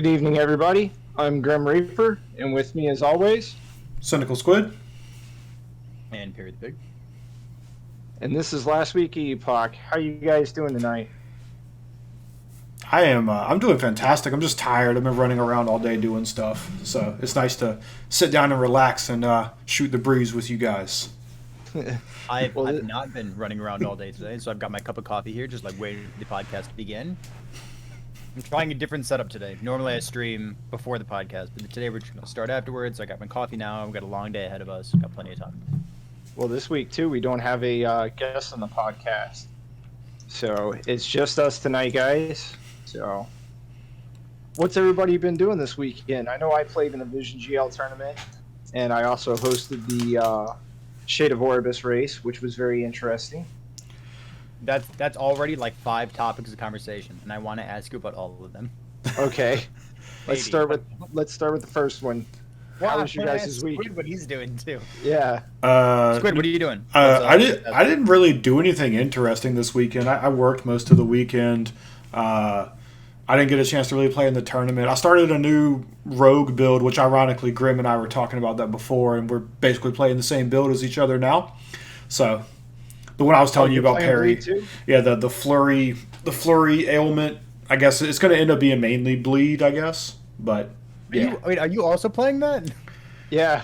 evening, everybody. I'm Grim Reaper, and with me, as always, Cynical Squid. And Perry the Pig. and this is Last Week Epoch. How you guys doing tonight? I'm doing fantastic. I'm just tired. I've been running around all day doing stuff. So it's nice to sit down and relax and shoot the breeze with you guys. I've not been running around all day today, so I've got my cup of coffee here, just like waiting for the podcast to begin. I'm trying a different setup today. Normally I stream before the podcast, but today we're going to start afterwards. So I got my coffee now. We've got a long day ahead of us. Got plenty of time. Well, this week, too, we don't have a guest on the podcast. So it's just us tonight, guys. So what's everybody been doing this weekend? I know I played in the Vision GL tournament, and I also hosted the Shade of Orbis race, which was very interesting. That's already like 5 topics of conversation, and I want to ask you about all of them. Okay. Let's start with the first one. How was your guys' week? Squid, what he's doing too. Yeah. Squid, what are you doing? I didn't really do anything interesting this weekend. I worked most of the weekend. I didn't get a chance to really play in the tournament. I started a new rogue build, which ironically Grim and I were talking about that before, and we're basically playing the same build as each other now. So the one I was telling you about, Perry, yeah, the flurry ailment. I guess it's going to end up being mainly bleed, I guess. But yeah, are you also playing that? Yeah.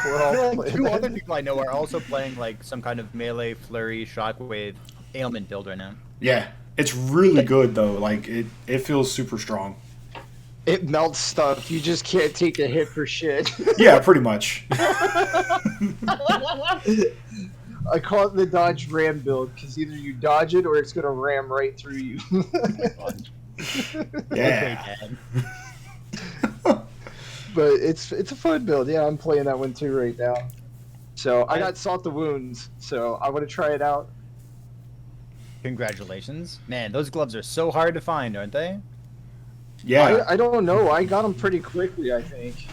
We're all like 2 other people I know are also playing like some kind of melee flurry shockwave ailment build right now. Yeah, it's really good though. Like it feels super strong. It melts stuff. You just can't take a hit for shit. Yeah, pretty much. I call it the dodge ram build because either you dodge it or it's gonna ram right through you. Yeah. But it's a fun build. Yeah, I'm playing that one too right now. So I got Salt the Wounds, so I want to try it out. Congratulations. Man, those gloves are so hard to find, aren't they? Yeah. I don't know. I got them pretty quickly, I think.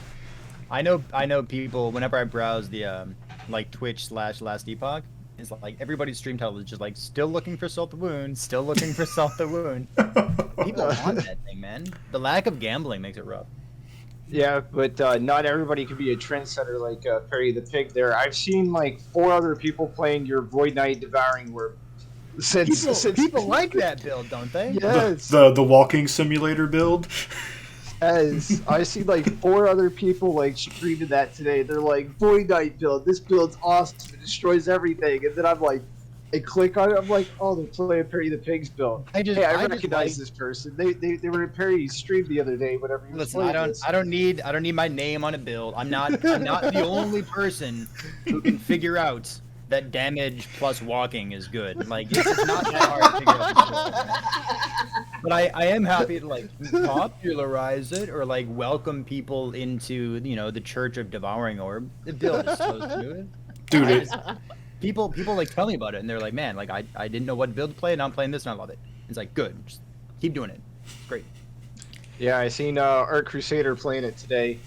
I know people, whenever I browse the like Twitch/Last Epoch, it's like everybody's stream title is just like still looking for Salt the Wound, still looking for Salt the Wound. People want that thing, man. The lack of gambling makes it rough. Yeah, but not everybody can be a trendsetter like Perry the Pig there. I've seen like 4 other people playing your Void Knight Devouring Worm. Since people like that build, don't they? Yes. The walking simulator build. As I see like 4 other people like screaming that today. They're like, Void Knight build, this build's awesome, it destroys everything. And then I'm like, I click on it, I'm like, oh, they're playing Perry the Pig's build. I recognize this person. They were in Perry's stream the other day, whatever he was playing. I don't need my name on a build. I'm not the only person who can figure out that damage plus walking is good. Like it's not that hard to figure out. But I am happy to like popularize it or like welcome people into the Church of Devouring Orb. The build is so smooth, dude. People like tell me about it and they're like, man, like I didn't know what build to play and I'm playing this and I love it. It's like good, just keep doing it. It's great. Yeah, I seen Art Crusader playing it today.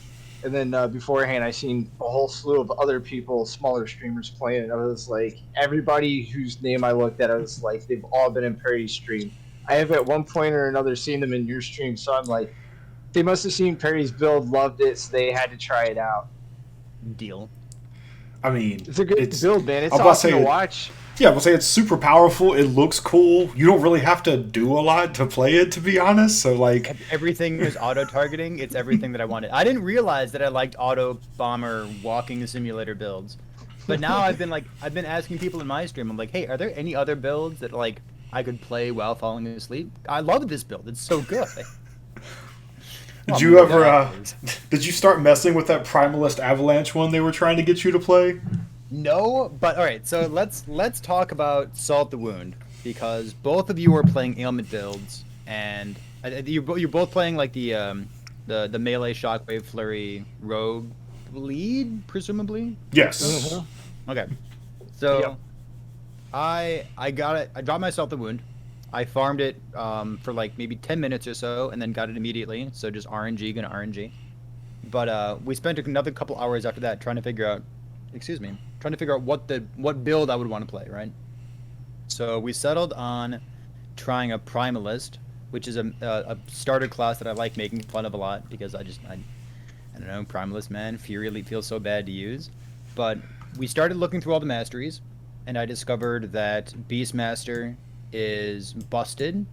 And then beforehand, I seen a whole slew of other people, smaller streamers playing it. I was like, everybody whose name I looked at, I was like, they've all been in Perry's stream. I have at one point or another seen them in your stream, so I'm like, they must have seen Perry's build, loved it, so they had to try it out. Deal. I mean, it's a good build, man. It's awesome to watch. Yeah, we'll say it's super powerful. It looks cool. You don't really have to do a lot to play it, to be honest. So like everything is auto targeting. It's everything that I wanted. I didn't realize that I liked auto bomber walking simulator builds, but now I've been asking people in my stream. I'm like, hey, are there any other builds that like I could play while falling asleep? I love this build. It's so good. Did you start messing with that Primalist Avalanche one they were trying to get you to play? No, but all right. So let's talk about Salt the Wound because both of you are playing ailment builds, and you're both playing like the melee shockwave flurry rogue bleed, presumably. Yes. Mm-hmm. Okay. So yep. I got it. I dropped myself the wound. I farmed it for like maybe 10 minutes or so, and then got it immediately. So just RNG, gonna RNG. But we spent another couple hours after that trying to figure out what build I would want to play, right? So we settled on trying a Primalist which is a starter class that I like making fun of a lot because I don't know, Primalist, man, Fury feels so bad to use. But we started looking through all the masteries, and I discovered that Beastmaster is busted,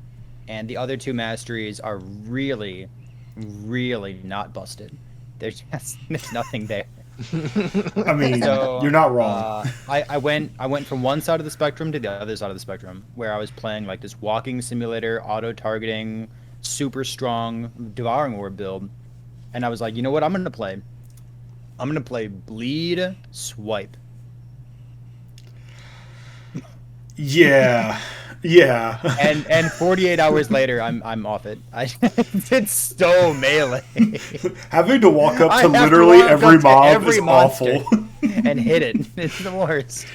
and the other two masteries are really, really not busted. There's nothing there. I mean, So you're not wrong. I went from one side of the spectrum to the other side of the spectrum, where I was playing like this walking simulator, auto targeting, super strong devouring orb build, and I was like, you know what, I'm gonna play. I'm gonna play bleed swipe. Yeah, yeah. And 48 hours later, I'm off it. It's so melee. Having to walk up I to have to literally walk every up to mob every is monster awful. and hit it. It's the worst.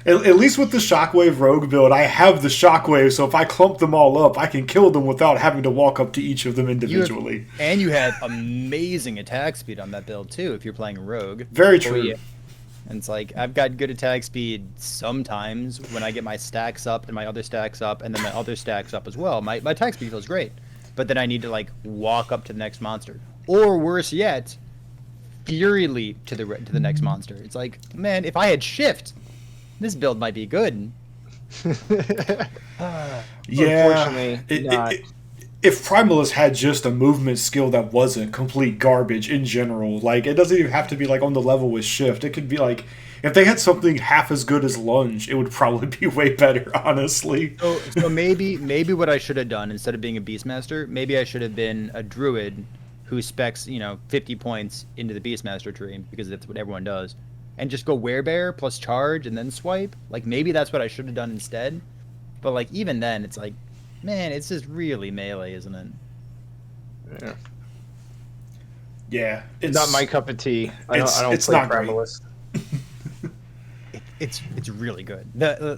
At least with the Shockwave Rogue build, I have the Shockwave, so if I clump them all up, I can kill them without having to walk up to each of them individually. And you have amazing attack speed on that build too if you're playing Rogue. Very true. Yeah. And it's like I've got good attack speed sometimes when I get my stacks up and my other stacks up and then my other stacks up as well. My attack speed feels great, but then I need to like walk up to the next monster, or worse yet, Fury leap to the next monster. It's like, man, if I had shift, this build might be good. Yeah. Unfortunately, not. If Primalist had just a movement skill that wasn't complete garbage in general, like, it doesn't even have to be, like, on the level with Shift. It could be, like, if they had something half as good as Lunge, it would probably be way better, honestly. So maybe what I should have done, instead of being a Beastmaster, maybe I should have been a Druid who specs, 50 points into the Beastmaster tree, because that's what everyone does. And just go Werebear plus charge and then swipe. Like, maybe that's what I should have done instead. But, like, even then, it's like, man, it's just really melee, isn't it? Yeah. Yeah. It's not my cup of tea. I don't it's play not great. Primalist. It's really good. The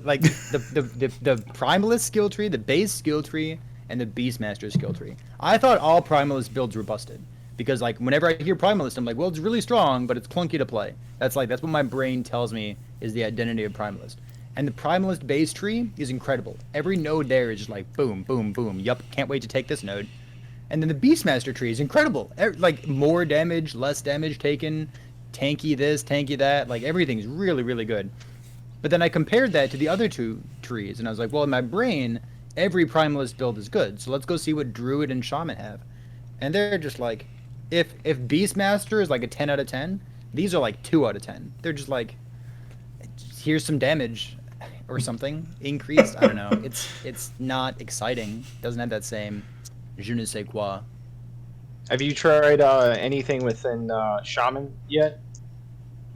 Primalist skill tree, the base skill tree, and the Beastmaster skill tree. I thought all Primalist builds were busted. Because, like, whenever I hear Primalist, I'm like, well, it's really strong, but it's clunky to play. That's what my brain tells me is the identity of Primalist. And the Primalist base tree is incredible. Every node there is just like, boom, boom, boom. Yup, can't wait to take this node. And then the Beastmaster tree is incredible. Like, more damage, less damage taken, tanky this, tanky that. Like, everything's really, really good. But then I compared that to the other two trees, and I was like, well, in my brain, every Primalist build is good. So let's go see what Druid and Shaman have. And they're just like, if Beastmaster is like a 10 out of 10, these are like 2 out of 10. They're just like, here's some damage or something increased. I don't know. It's not exciting. Doesn't have that same je ne sais quoi. Have you tried anything within Shaman yet?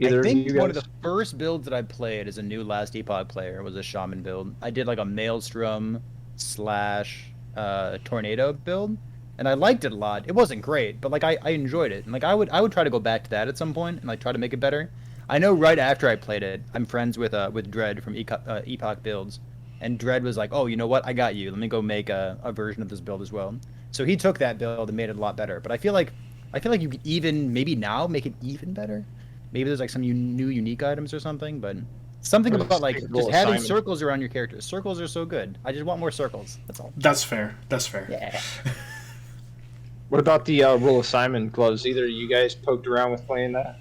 I think one of the first builds that I played as a new Last Epoch player was a Shaman build. I did like a Maelstrom / Tornado build, and I liked it a lot. It wasn't great, but like I enjoyed it, and like I would try to go back to that at some point and like try to make it better. I know right after I played it, I'm friends with Dread from Epoch Builds, and Dread was like, "Oh, you know what? I got you. Let me go make a version of this build as well." So he took that build and made it a lot better. But I feel like you could even maybe now make it even better. Maybe there's like some new unique items or something, but something about like just having circles around your characters. Circles are so good. I just want more circles. That's all. That's fair. Yeah. What about the Rule of Simon gloves? Either of you guys poked around with playing that?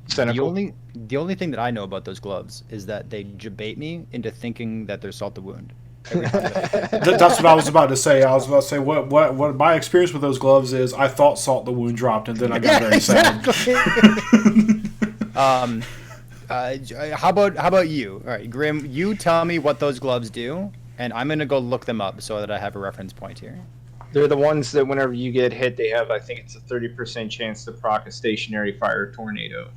Cynical. The only thing that I know about those gloves is that they bait me into thinking that they're Salt the Wound. That's what I was about to say. I was about to say what my experience with those gloves is. I thought Salt the Wound dropped, and then I got very sad. How about you? All right, Grim, you tell me what those gloves do, and I'm gonna go look them up so that I have a reference point here. They're the ones that whenever you get hit, they have, I think it's a 30% chance to proc a stationary fire tornado.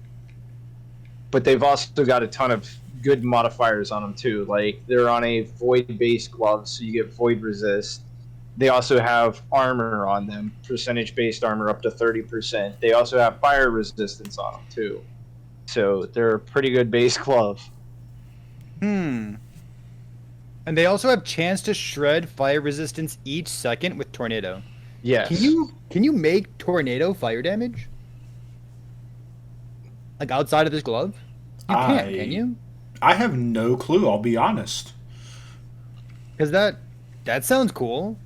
But they've also got a ton of good modifiers on them too. Like, they're on a void-based glove, so you get void resist. They also have armor on them, percentage-based armor up to 30%. They also have fire resistance on them too. So they're a pretty good base glove. And they also have chance to shred fire resistance each second with tornado. Yes. Can you make tornado fire damage? Like outside of this glove? You can't, can you? I have no clue, I'll be honest. Because that sounds cool.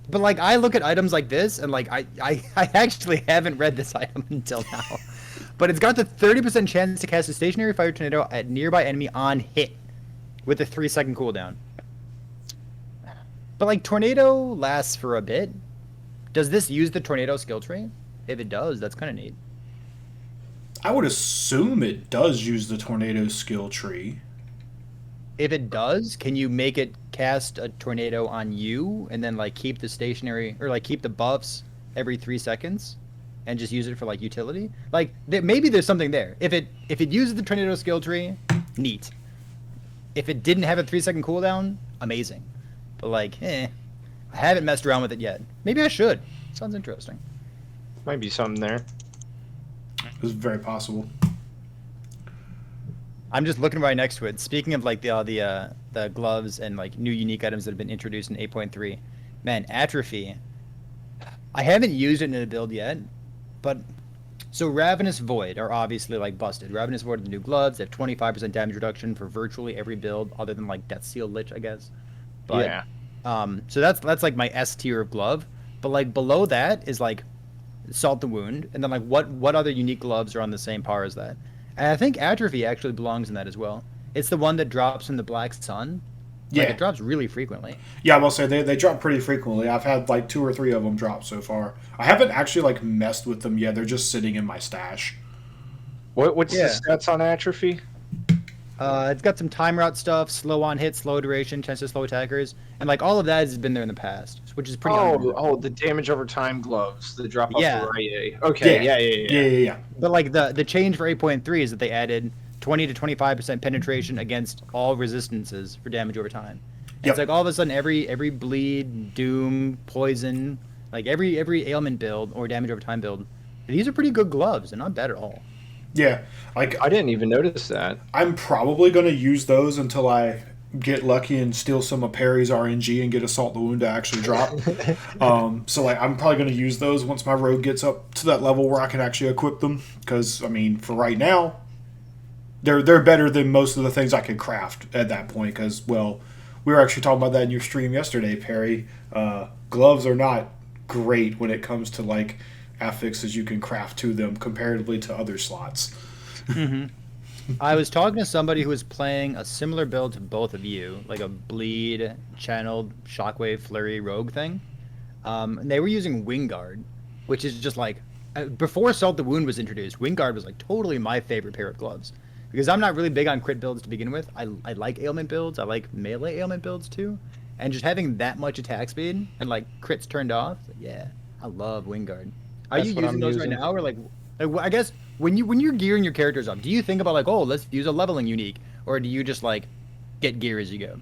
But like I look at items like this and like I actually haven't read this item until now. But it's got the 30% chance to cast a stationary fire tornado at nearby enemy on hit with a 3-second cooldown. But like tornado lasts for a bit. Does this use the tornado skill tree? If it does, that's kind of neat. I would assume it does use the tornado skill tree. If it does, can you make it cast a tornado on you and then like keep the stationary or like keep the buffs every 3 seconds and just use it for like utility? Like maybe there's something there. If it uses the tornado skill tree, neat. If it didn't have a 3-second cooldown, amazing. But like, I haven't messed around with it yet. Maybe I should. Sounds interesting. Might be something there. It's very possible. I'm just looking right next to it. Speaking of like the gloves and like new unique items that have been introduced in 8.3, man, atrophy. I haven't used it in a build yet, but so Ravenous Void are obviously like busted. Ravenous Void are the new gloves. They have 25% damage reduction for virtually every build, other than like Death Seal Lich, I guess. But, yeah. So that's like my S tier of glove. But like below that is like Salt the Wound, and then like what other unique gloves are on the same par as that? And I think Atrophy actually belongs in that as well. It's the one that drops from the Black Sun. Yeah, like, it drops really frequently. Yeah, I will say they drop pretty frequently. I've had like 2 or 3 of them drop so far. I haven't actually like messed with them yet. They're just sitting in my stash. What's the stats on Atrophy? It's got some time route stuff, slow on hit, slow duration, chance to slow attackers, and like all of that has been there in the past, which is pretty. The damage over time gloves, the drop off Yeah. the right. Okay, yeah. But like the change for 8.3 is that they added 20 to 25% penetration against all resistances for damage over time. And Yep. It's like all of a sudden every bleed, doom, poison, like every ailment build or damage over time build, these are pretty good gloves. They're not bad at all. Yeah, like I didn't even notice that. I'm probably going to use those until I get lucky and steal some of Perry's RNG and get Assault the Wound to actually drop. So like I'm probably going to use those once my rogue gets up to that level where I can actually equip them. Because I mean, for right now, they're better than most of the things I could craft at that point. Because well, we were actually talking about that in your stream yesterday, Perry. Gloves are not great when it comes to like affixes you can craft to them comparatively to other slots. I was talking to somebody who was playing a similar build to both of you, like a bleed, channeled, shockwave, flurry, rogue thing. And they were using Wingguard, which is just like before Salt the Wound was introduced. Wingguard was like totally my favorite pair of gloves because I'm not really big on crit builds to begin with. I like ailment builds. I like melee ailment builds too, and just having that much attack speed and like crits turned off. Yeah, I love Wingguard. Are That's you what using I'm those using. right now, or like I guess when you're gearing your characters up, do you think about like, oh, let's use a leveling unique, or do you just like get gear as you go?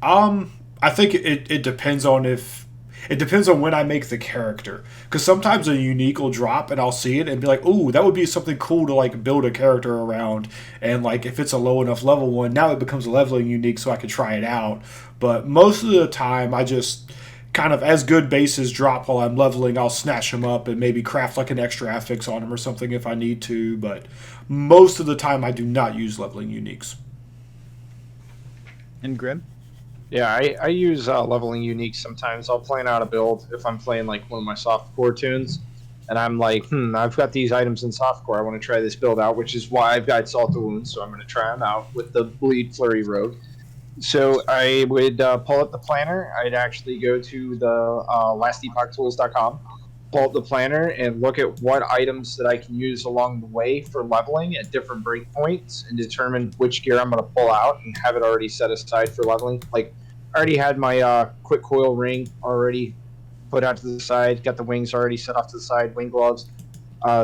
I think it depends on when I make the character. Because sometimes a unique will drop and I'll see it and be like, ooh, that would be something cool to like build a character around. And like if it's a low enough level one, now it becomes a leveling unique so I can try it out. But most of the time I just kind of, as good bases drop while I'm leveling, I'll snatch them up and maybe craft like an extra affix on them or something if I need to. But most of the time I do not use leveling uniques. And Grim? Yeah, I use leveling unique sometimes. I'll plan out a build if I'm playing like one of my softcore tunes, and I'm like, I've got these items in softcore. I want to try this build out, which is why I've got Salt the Wound, so I'm going to try them out with the Bleed Flurry Rogue. So I would pull up the planner. I'd actually go to the lastepochtools.com, pull up the planner, and look at what items that I can use along the way for leveling at different breakpoints and determine which gear I'm going to pull out and have it already set aside for leveling. Like, I already had my quick coil ring already put out to the side, got the wings already set off to the side, wing gloves,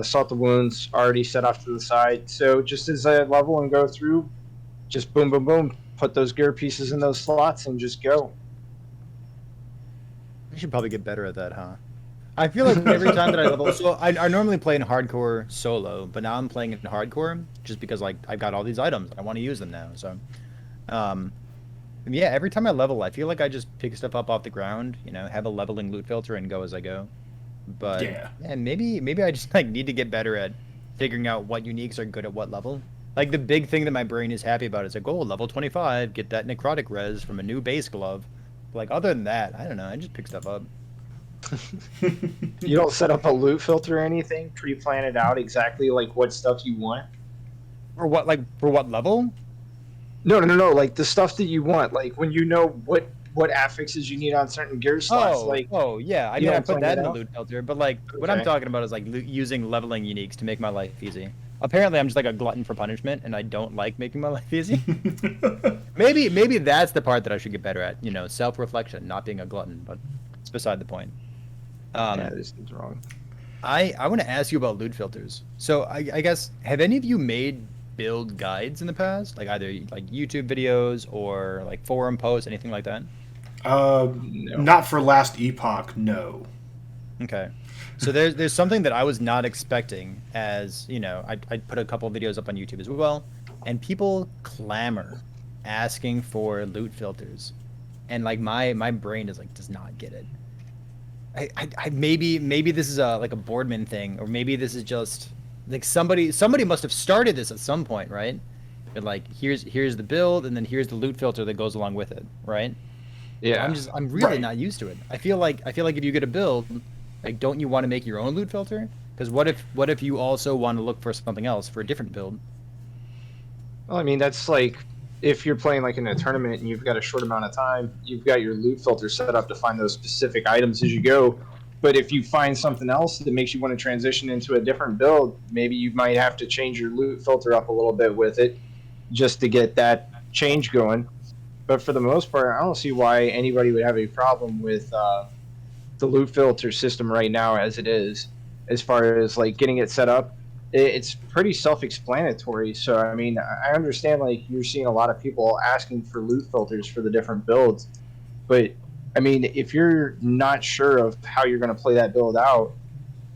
Salt the Wounds already set off to the side. So just as I level and go through, just boom, boom, boom, put those gear pieces in those slots and just go. I should probably get better at that, huh? I feel like every time that I level, so I normally play in hardcore solo, but now I'm playing in hardcore just because like I've got all these items and I want to use them now. So, yeah, every time I level, I feel like I just pick stuff up off the ground, have a leveling loot filter and go as I go. But Yeah. maybe I just like need to get better at figuring out what uniques are good at what level. Like the big thing that my brain is happy about is like, oh, level 25, get that necrotic res from a new base glove. But, like, other than that, I don't know. I just pick stuff up. You don't set up a loot filter or anything, pre-plan it out exactly like what stuff you want. For what, like, for what level? No. Like the stuff that you want, like when you know what affixes you need on certain gear slots. Like Yeah. I you mean, I don't put plan that it in the out? loot filter, but like, what I'm Okay. talking about is like using leveling uniques to make my life easy. Apparently, I'm just like a glutton for punishment, and I don't like making my life easy. Maybe that's the part that I should get better at. You know, self-reflection, not being a glutton. But it's beside the point. Yeah, Um, this is wrong. I want to ask you about loot filters. So I guess have any of you made build guides in the past, like either like YouTube videos or like forum posts, anything like that? No. Not for last Epoch, no. Okay. So there's something that I was not expecting, as you know, I put a couple of videos up on YouTube as well, and people clamor asking for loot filters, and like my brain is like does not get it. I maybe this is a like a Boardman thing, or maybe this is just like somebody must have started this at some point, right? But like here's the build, and then here's the loot filter that goes along with it, right? Yeah. I'm really Right. not used to it. I feel like if you get a build, like don't you want to make your own loot filter? Because what if you also want to look for something else for a different build? Well, I mean, that's like if you're playing like in a tournament and you've got a short amount of time, you've got your loot filter set up to find those specific items as you go. But if you find something else that makes you want to transition into a different build, maybe you might have to change your loot filter up a little bit with it just to get that change going. But for the most part, I don't see why anybody would have a problem with the loot filter system right now as it is, as far as like getting it set up. It's pretty self-explanatory. So I mean, I understand like you're seeing a lot of people asking for loot filters for the different builds, but I mean, if you're not sure of how you're going to play that build out,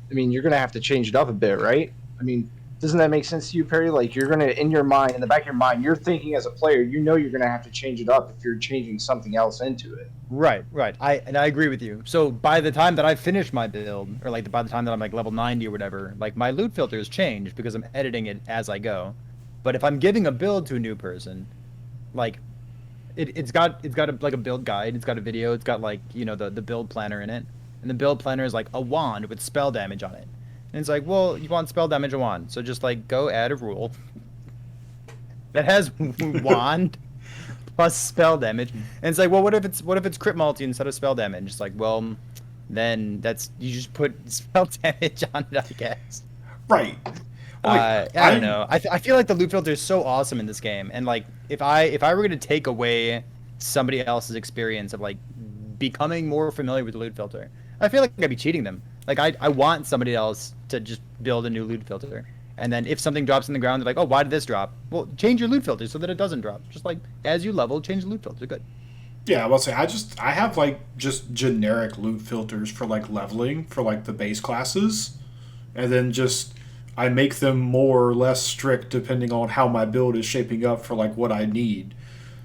I mean, you're going to have to change it up a bit, right? I mean, doesn't that make sense to you, Perry? Like you're going to, in your mind, in the back of your mind, you're thinking as a player, you know, you're going to have to change it up if you're changing something else into it. Right. I agree with you. So by the time that I finish my build, or like by the time that I'm like level 90 or whatever, like my loot filters change because I'm editing it as I go. But if I'm giving a build to a new person, like it's got like a build guide, it's got a video, it's got like you know the build planner in it, and the build planner is like a wand with spell damage on it, and it's like, well, you want spell damage a wand, so just like go add a rule that has wand plus spell damage, and it's like, well, what if it's crit multi instead of spell damage? It's like, well, then that's you just put spell damage on it, I guess. Right. Like, I don't know. I feel like the loot filter is so awesome in this game, and like if I were going to take away somebody else's experience of like becoming more familiar with the loot filter, I feel like I'd be cheating them. Like I want somebody else to just build a new loot filter, and then if something drops in the ground, they're like, oh, why did this drop? Well, change your loot filter so that it doesn't drop. Just like as you level, change the loot filter. Good. Yeah, I will say I have like just generic loot filters for like leveling for like the base classes, and then just I make them more or less strict depending on how my build is shaping up for like what I need.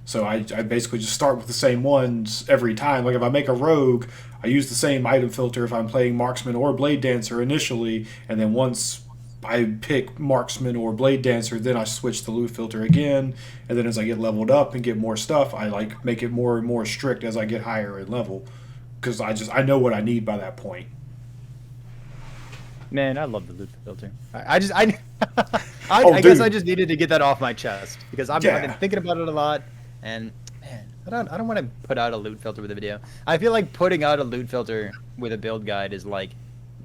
So I basically just start with the same ones every time. Like if I make a rogue, I use the same item filter if I'm playing marksman or blade dancer initially, and then once I pick marksman or blade dancer, then I switch the loot filter again, and then as I get leveled up and get more stuff, I like make it more and more strict as I get higher in level, because I know what I need by that point. Man, I love the loot filter. I just I Oh, I guess dude. I just needed to get that off my chest because I've been Yeah. thinking about it a lot, and man, I don't want to put out a loot filter with a video. I feel like putting out a loot filter with a build guide is like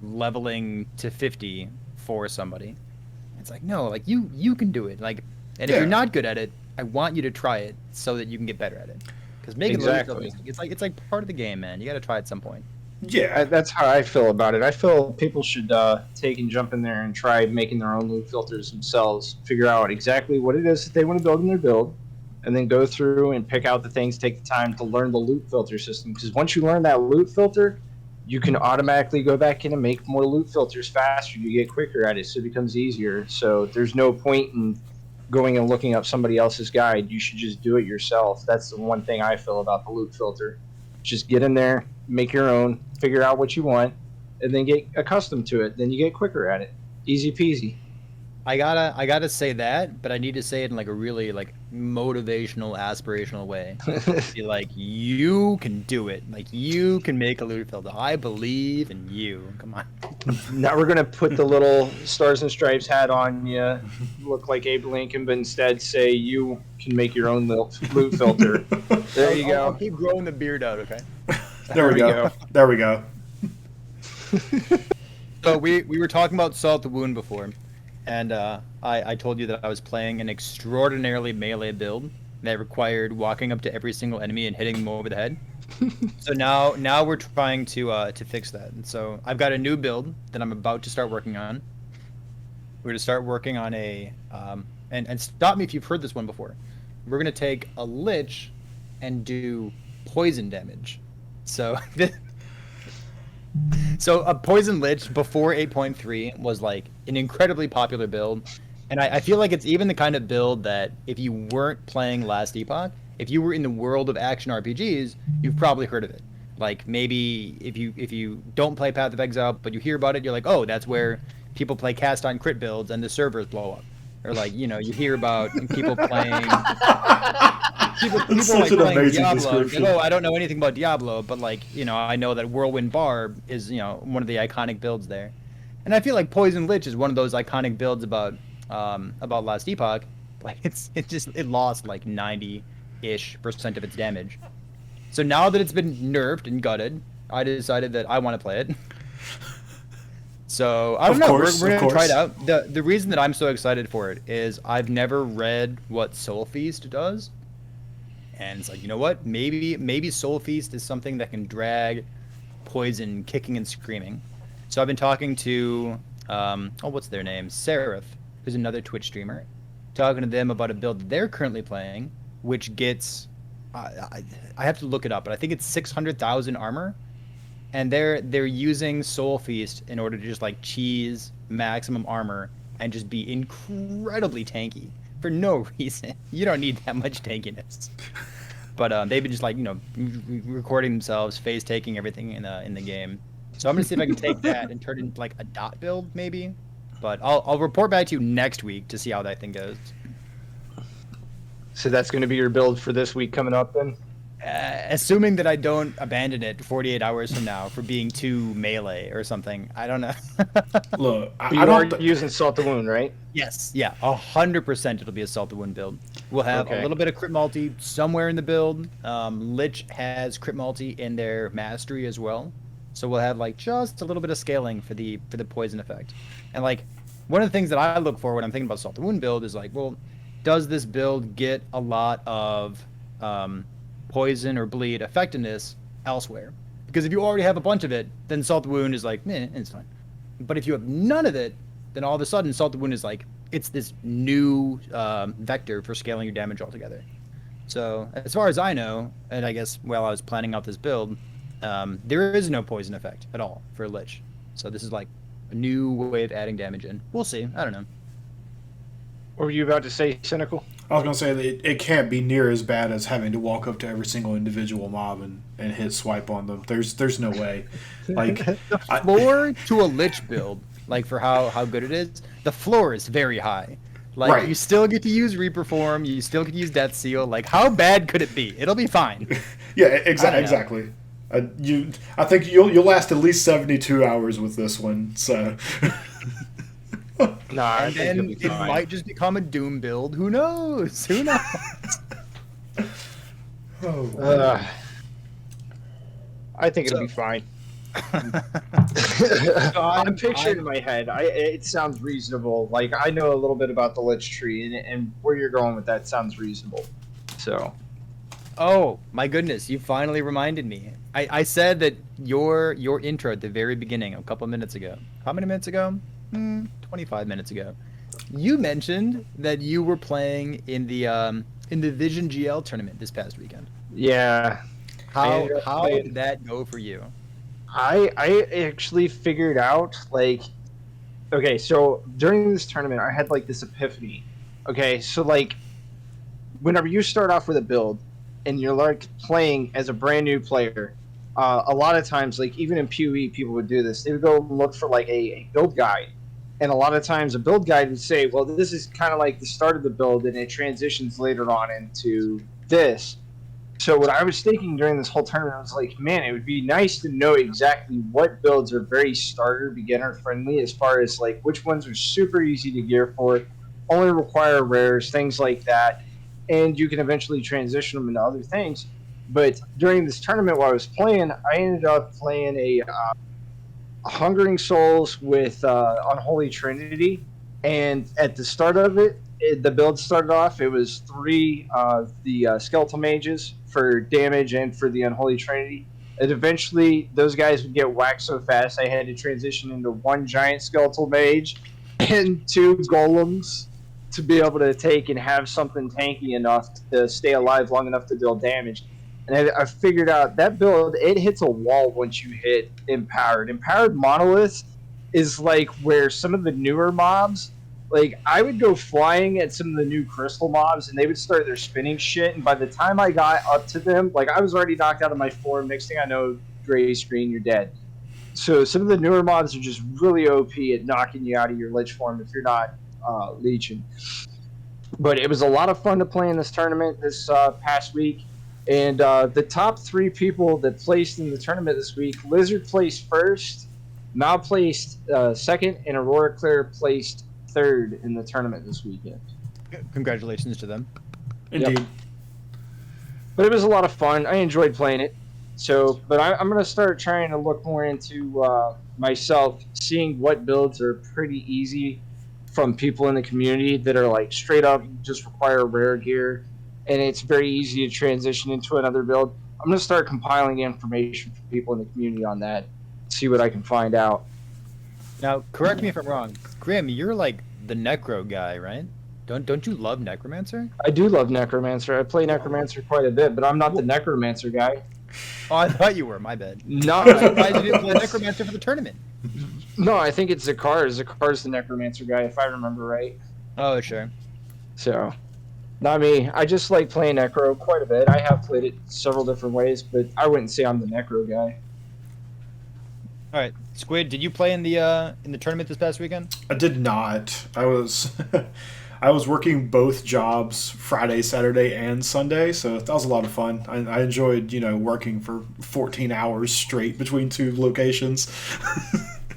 leveling to 50 for somebody. It's like no, like you can do it. Like, and if Yeah. you're not good at it, I want you to try it so that you can get better at it. Because making Exactly. loot filters, it's like part of the game, man. You got to try at some point. Yeah. That's how I feel about it. I feel people should take and jump in there and try making their own loot filters themselves. Figure out exactly what it is that they want to build in their build, and then go through and pick out the things. Take the time to learn the loot filter system, because once you learn that loot filter, you can automatically go back in and make more loot filters faster. You get quicker at it, so it becomes easier. So there's no point in going and looking up somebody else's guide. You should just do it yourself. That's the one thing I feel about the loot filter. Just get in there, make your own, figure out what you want, and then get accustomed to it. Then you get quicker at it. Easy peasy. I gotta say that, but I need to say it in like a really like motivational, aspirational way. Be like, you can do it. Like you can make a loot filter. I believe in you. Come on. Now we're gonna put the little stars and stripes hat on you, look like Abe Lincoln, but instead say you can make your own loot filter. There you I'll go. keep growing the beard out, okay? There we go. There we go. So we were talking about Salt the Wound before, and I told you that I was playing an extraordinarily melee build that required walking up to every single enemy and hitting them over the head. So now we're trying to fix that. And so I've got a new build that I'm about to start working on. We're to start working on a and stop me if you've heard this one before. We're gonna take a lich and do poison damage. So so a poison lich before 8.3 was like an incredibly popular build, and I feel like it's even the kind of build that if you weren't playing Last Epoch, if you were in the world of action RPGs, you've probably heard of it. Like maybe if you don't play Path of Exile but you hear about it, you're like, oh, that's where people play cast on crit builds and the servers blow up. Or like, you know, you hear about people playing people like playing Diablo. Like, oh, I don't know anything about Diablo, but like, you know, I know that Whirlwind Barb is, you know, one of the iconic builds there. And I feel like Poison Lich is one of those iconic builds about Last Epoch. Like it lost like 90-ish% of its damage. So now that it's been nerfed and gutted, I decided that I want to play it. So I don't know. We're gonna try it out. The reason that I'm so excited for it is I've never read what Soul Feast does, and it's like, you know what? Maybe Soul Feast is something that can drag Poison kicking and screaming. So I've been talking to what's their name? Seraph, who's another Twitch streamer, talking to them about a build that they're currently playing, which gets I have to look it up, but I think it's 600,000 armor. And they're using Soul Feast in order to just like cheese maximum armor and just be incredibly tanky for no reason. You don't need that much tankiness. But they've been just like, you know, recording themselves, phase taking everything in the game. So I'm gonna see if I can take that and turn it into like a dot build maybe. But I'll report back to you next week to see how that thing goes. So that's going to be your build for this week coming up then? Assuming that I don't abandon it 48 hours from now for being too melee or something. I don't know. Look, You are using Salt the Wound, right? Yes. Yeah. 100% it'll be a Salt the Wound build. We'll have a little bit of crit multi somewhere in the build. Lich has crit multi in their mastery as well. So we'll have like just a little bit of scaling for the poison effect. And like one of the things that I look for when I'm thinking about Salt the Wound build is like, well, does this build get a lot of poison or bleed effectiveness elsewhere? Because if you already have a bunch of it, then Salt the Wound is like, it's fine. But if you have none of it, then all of a sudden Salt the Wound is like, it's this new vector for scaling your damage altogether. So as far as I know, and I guess while I was planning out this build, there is no poison effect at all for Lich. So this is like a new way of adding damage in. We'll see. I don't know. What were you about to say, Cynical? I was going to say that it can't be near as bad as having to walk up to every single individual mob and hit swipe on them. There's no way. Like the floor to a Lich build, like for how good it is, the floor is very high. Like right. You still get to use Reperform, you still get to use Death Seal. Like how bad could it be? It'll be fine. Yeah, exactly. I think you'll last at least 72 hours with this one. So. Nah, and then it might just become a Doom build. Who knows? Who knows? I think it'll be fine. I'm picturing in my head. It sounds reasonable. Like I know a little bit about the Lich Tree, and where you're going with that sounds reasonable. So. Oh my goodness! You finally reminded me. I said that your intro at the very beginning, a couple minutes ago. How many minutes ago? 25 minutes ago. You mentioned that you were playing in the Vision GL tournament this past weekend. Yeah. How did that go for you? I actually figured out, like, okay, so during this tournament, I had, like, this epiphany. Okay, so, like, whenever you start off with a build, and you're, like, playing as a brand new player, a lot of times, like, even in PoE, people would do this. They would go look for, like, a build guide. And a lot of times a build guide would say, well, this is kind of like the start of the build and it transitions later on into this. So what I was thinking during this whole tournament, I was like, man, it would be nice to know exactly what builds are very starter, beginner friendly, as far as like which ones are super easy to gear for, only require rares, things like that, and you can eventually transition them into other things. But during this tournament while I was playing, I ended up playing a Hungering Souls with Unholy Trinity, and at the start of the build started off. It was three of the Skeletal Mages for damage and for the Unholy Trinity. And eventually, those guys would get whacked so fast, I had to transition into one giant Skeletal Mage and two Golems to be able to take and have something tanky enough to stay alive long enough to deal damage. And I figured out that build, it hits a wall once you hit Empowered. Empowered Monolith is like where some of the newer mobs, like I would go flying at some of the new crystal mobs and they would start their spinning shit. And by the time I got up to them, like I was already knocked out of my form. Next thing I know, gray screen, you're dead. So some of the newer mobs are just really OP at knocking you out of your lich form if you're not leeching. But it was a lot of fun to play in this tournament this past week. And the top three people that placed in the tournament this week, Lizard placed first, Mal placed second, and Aurora Claire placed third in the tournament this weekend. Congratulations to them. Indeed. Yep. But it was a lot of fun. I enjoyed playing it. So, but I'm going to start trying to look more into myself, seeing what builds are pretty easy from people in the community that are like straight up just require rare gear. And it's very easy to transition into another build. I'm going to start compiling information from people in the community on that, see what I can find out. Now, correct me if I'm wrong. Grim, you're like the Necro guy, right? Don't you love Necromancer? I do love Necromancer. I play Necromancer quite a bit, but I'm not the Necromancer guy. Oh, I thought you were. My bad. No, I'm surprised you didn't play Necromancer for the tournament. No, I think it's Zakar. Zakar's the Necromancer guy, if I remember right. Oh, sure. So, not me. I just like playing Necro quite a bit. I have played it several different ways, but I wouldn't say I'm the Necro guy. All right, Squid, did you play in the tournament this past weekend? I did not. I was I was working both jobs Friday, Saturday, and Sunday, so that was a lot of fun. I enjoyed, working for 14 hours straight between two locations.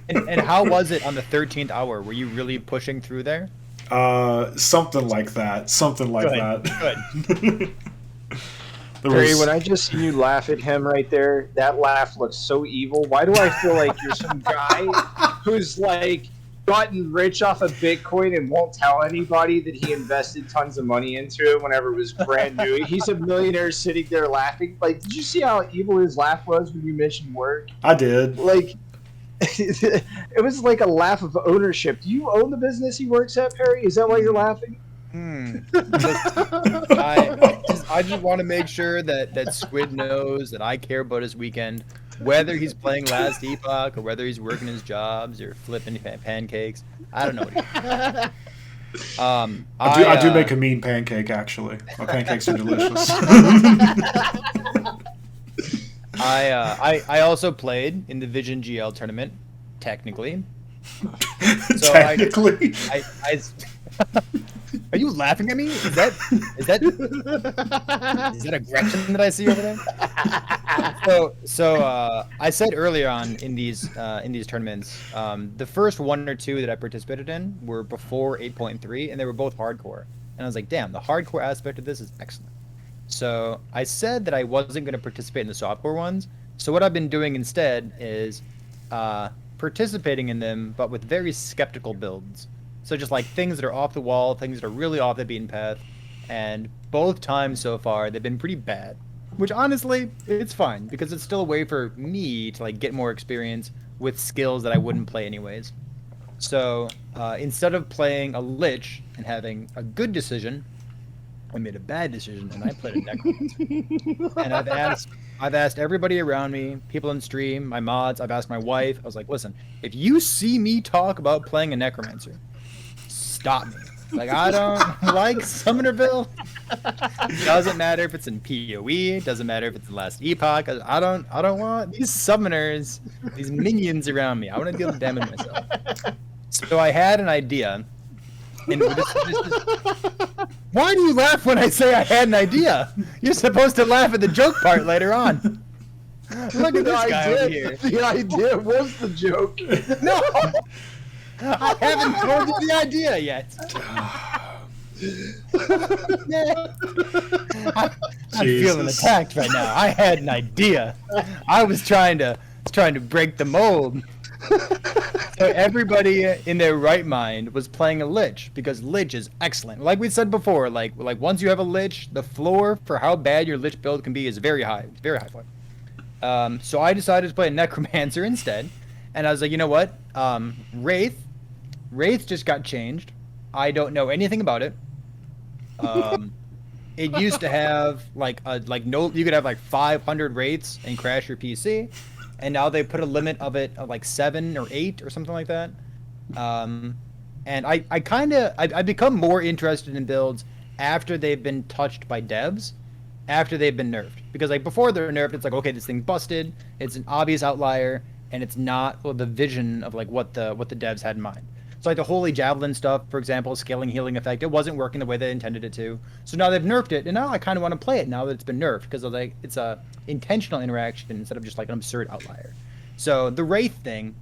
And how was it on the 13th hour? Were you really pushing through there? Something like that. Something like that. Good. Perry, when I just seen you laugh at him right there, that laugh looks so evil. Why do I feel like you're some guy who's like gotten rich off of Bitcoin and won't tell anybody that he invested tons of money into it whenever it was brand new? He's a millionaire sitting there laughing. Like, did you see how evil his laugh was when you mentioned work? I did. Like, it was like a laugh of ownership. Do you own the business he works at, Perry? Is that why you're laughing? I just want to make sure that Squid knows that I care about his weekend, whether he's playing Last Epoch or whether he's working his jobs or flipping pancakes. I don't know what he's doing. I do make a mean pancake, actually. My pancakes are delicious. I also played in the Vision GL tournament, technically. So Technically? Are you laughing at me? Is that aggression that I see over there? So I said earlier on in these tournaments, the first one or two that I participated in were before 8.3, and they were both hardcore. And I was like, damn, the hardcore aspect of this is excellent. So I said that I wasn't going to participate in the softcore ones. So what I've been doing instead is participating in them, but with very skeptical builds. So just like things that are off the wall, things that are really off the beaten path. And both times so far, they've been pretty bad. Which honestly, it's fine, because it's still a way for me to like get more experience with skills that I wouldn't play anyways. So instead of playing a Lich and having a good decision, I made a bad decision and I played a Necromancer. And I've asked everybody around me, people in stream, my mods, I've asked my wife. I was like, listen, if you see me talk about playing a Necromancer, stop me. Like, I don't like Summonerville. Doesn't matter if it's in PoE, doesn't matter if it's in Last Epoch. I don't want these summoners, these minions around me. I want to deal with damage myself. So I had an idea. And why do you laugh when I say I had an idea? You're supposed to laugh at the joke part later on. Look at this guy over here. The idea was the joke. No! I haven't told you the idea yet. I'm feeling attacked right now. I had an idea. I was trying to break the mold. So everybody in their right mind was playing a Lich because Lich is excellent. Like we said before, like once you have a Lich, the floor for how bad your Lich build can be is very high. It's very high floor. So I decided to play a Necromancer instead, and I was like, you know what? Wraith just got changed. I don't know anything about it. It used to have you could have like 500 Wraiths and crash your PC, and now they put a limit of it of like 7 or 8 or something like that. And I become more interested in builds after they've been touched by devs, after they've been nerfed. Because like before they're nerfed, it's like, okay, this thing's busted, it's an obvious outlier, and it's not the vision of like what the devs had in mind. So like the Holy Javelin stuff, for example, scaling healing effect, it wasn't working the way they intended it to. So now they've nerfed it, and now I kind of want to play it now that it's been nerfed, because like it's a intentional interaction instead of just like an absurd outlier. So the Wraith thing,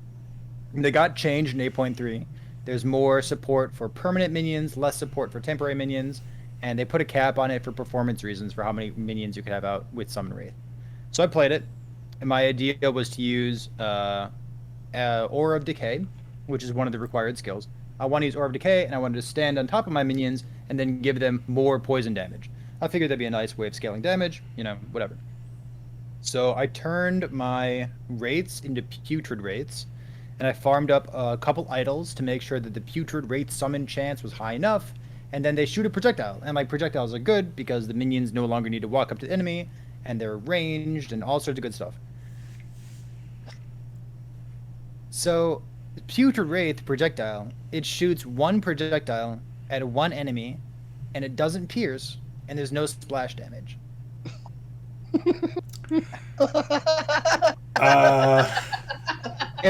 they got changed in 8.3. There's more support for permanent minions, less support for temporary minions, and they put a cap on it for performance reasons for how many minions you could have out with Summon Wraith. So I played it, and my idea was to use Aura of Decay, which is one of the required skills. I want to use Aura of Decay, and I wanted to stand on top of my minions and then give them more poison damage. I figured that'd be a nice way of scaling damage, whatever. So I turned my Wraiths into Putrid Wraiths, and I farmed up a couple idols to make sure that the Putrid Wraith summon chance was high enough, and then they shoot a projectile. And like projectiles are good because the minions no longer need to walk up to the enemy, and they're ranged, and all sorts of good stuff. So Putrid Wraith projectile, it shoots one projectile at one enemy, and it doesn't pierce, and there's no splash damage. It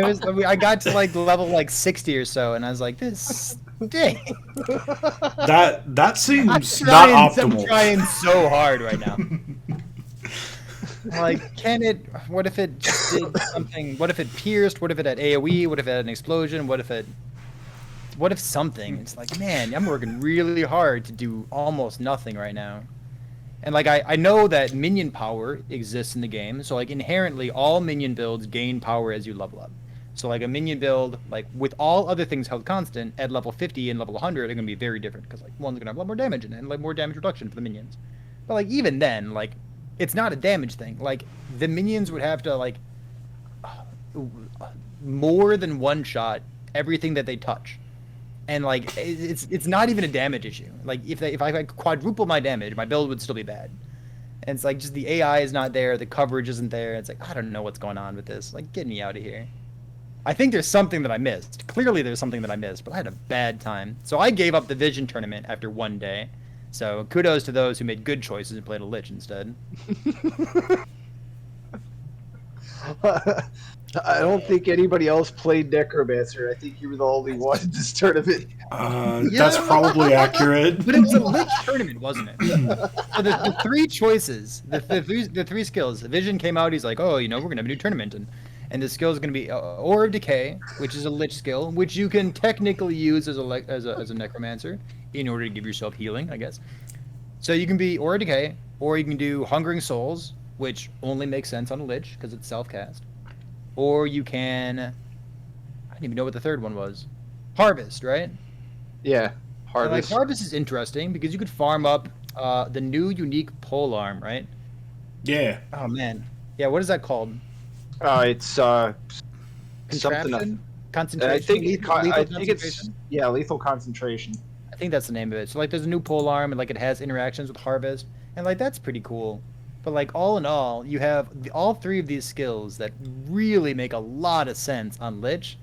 was. I got to like level like 60 or so, and I was like, "This dang." That seems not optimal. I'm trying so hard right now. Like, can it? What if it just did something? What if it pierced? What if it had AOE? What if it had an explosion? What if something? It's like, man, I'm working really hard to do almost nothing right now. And like I know that minion power exists in the game, so like inherently all minion builds gain power as you level up. So like a minion build, like with all other things held constant, at level 50 and level 100 are going to be very different, because like one's going to have a lot more damage in it and like more damage reduction for the minions. But like even then, like it's not a damage thing. Like the minions would have to like more than one shot everything that they touch. And like it's not even a damage issue. Like if I quadruple my damage, my build would still be bad. And it's like just the AI is not there, the coverage isn't there. It's like I don't know what's going on with this. Like get me out of here. I think there's something that I missed. Clearly there's something that I missed, but I had a bad time. So I gave up the Vision tournament after one day. So kudos to those who made good choices and played a Lich instead. I don't think anybody else played Necromancer. I think you were the only one in this tournament. That's probably accurate. But it was a Lich tournament, wasn't it? So the three choices, the three skills. Vision came out. He's like, oh, we're gonna have a new tournament, and the skill is gonna be Aura of Decay, which is a Lich skill, which you can technically use as a Necromancer in order to give yourself healing, I guess. So you can be Aura of Decay, or you can do Hungering Souls, which only makes sense on a Lich because it's self-cast. Or you can, I didn't even know what the third one was. Harvest, right? Yeah, Harvest. Like, Harvest is interesting because you could farm up the new unique polearm, right? Yeah. Oh man, yeah. What is that called? It's something. Contraption? Concentration. I think it's lethal concentration. I think that's the name of it. So like, there's a new polearm, and like it has interactions with Harvest, and like that's pretty cool. But like all in all, you have all three of these skills that really make a lot of sense on Lich,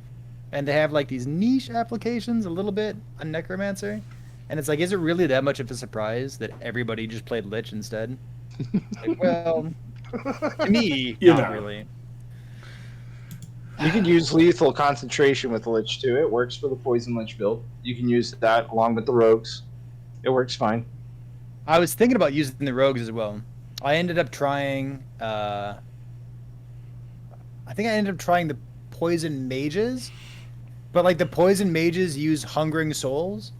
and they have like these niche applications a little bit on Necromancer, and it's like, is it really that much of a surprise that everybody just played Lich instead? Like, well, to me, not really. You could use lethal concentration with the Lich too. It works for the poison Lich build. You can use that along with the rogues. It works fine. I was thinking about using the rogues as well. I ended up trying. I think I ended up trying the poison mages, but like the poison mages use hungering souls.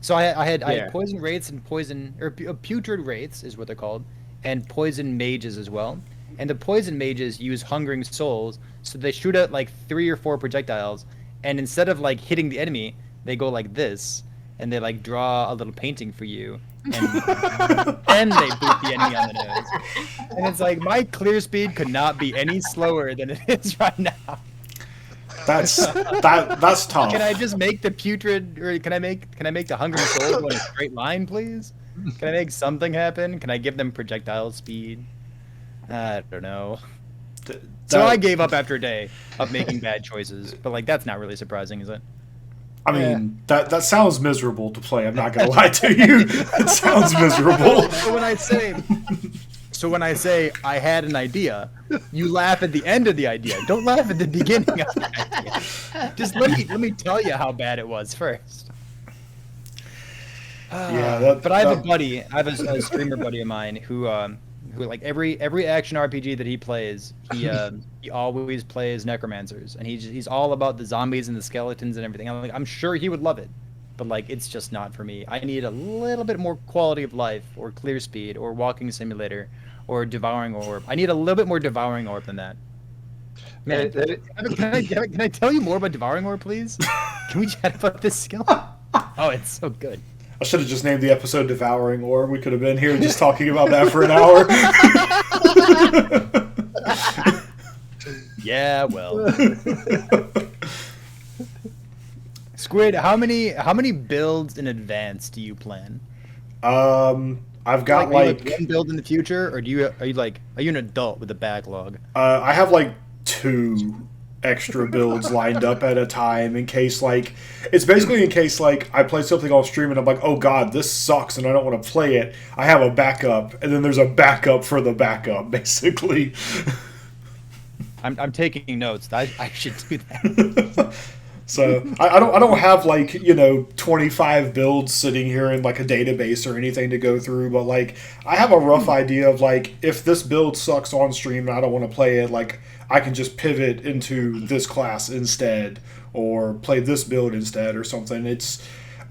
So I had poison wraiths and poison or putrid wraiths is what they're called, and poison mages as well. And the poison mages use hungering souls, so they shoot out like 3 or 4 projectiles, and instead of like hitting the enemy, they go like this, and they like draw a little painting for you, and then they boot the enemy on the nose. And it's like my clear speed could not be any slower than it is right now. That's tough. Can I just make the putrid, or can I make the hungry souls go in a straight line, please? Can I make something happen? Can I give them projectile speed? I don't know. So I gave up after a day of making bad choices, but like that's not really surprising, is it? I mean, that sounds miserable to play. I'm not gonna lie to you. It sounds miserable. So when I say I had an idea, you laugh at the end of the idea. Don't laugh at the beginning of the idea. Just let me tell you how bad it was first. But I have a buddy. I have a streamer buddy of mine who like every action RPG that he plays, he always plays necromancers, and he's all about the zombies and the skeletons and everything. I'm sure he would love it, but like it's just not for me. I need a little bit more quality of life, or clear speed, or walking simulator, or devouring orb. I need a little bit more devouring orb than that. Man, can I tell you more about devouring orb, please? Can we chat about this skill? Oh, it's so good. I should have just named the episode Devouring Orb. We could have been here just talking about that for an hour. Yeah, well. Squid, how many builds in advance do you plan? I've got like one build in the future, or are you an adult with a backlog? I have like 2 extra builds lined up at a time in case it's basically in case I play something on stream and I'm like, oh god, this sucks and I don't want to play it. I have a backup, and then there's a backup for the backup, basically. I'm taking notes. I should do that. So I don't have 25 builds sitting here in like a database or anything to go through, but I have a rough idea of if this build sucks on stream and I don't want to play it, I can just pivot into this class instead, or play this build instead or something.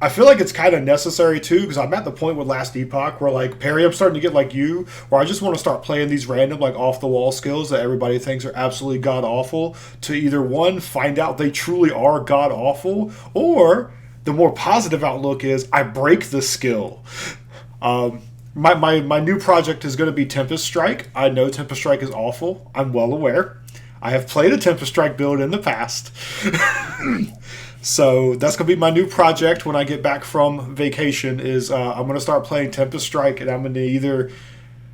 I feel like it's kind of necessary too, because I'm at the point with Last Epoch where Perry, I'm starting to get like you, where I just want to start playing these random off the wall skills that everybody thinks are absolutely god awful, to either one, find out they truly are god awful, or the more positive outlook is I break the skill. My new project is going to be Tempest Strike. I know Tempest Strike is awful. I'm well aware. I have played a Tempest Strike build in the past. So that's going to be my new project when I get back from vacation, is I'm going to start playing Tempest Strike, and I'm going to either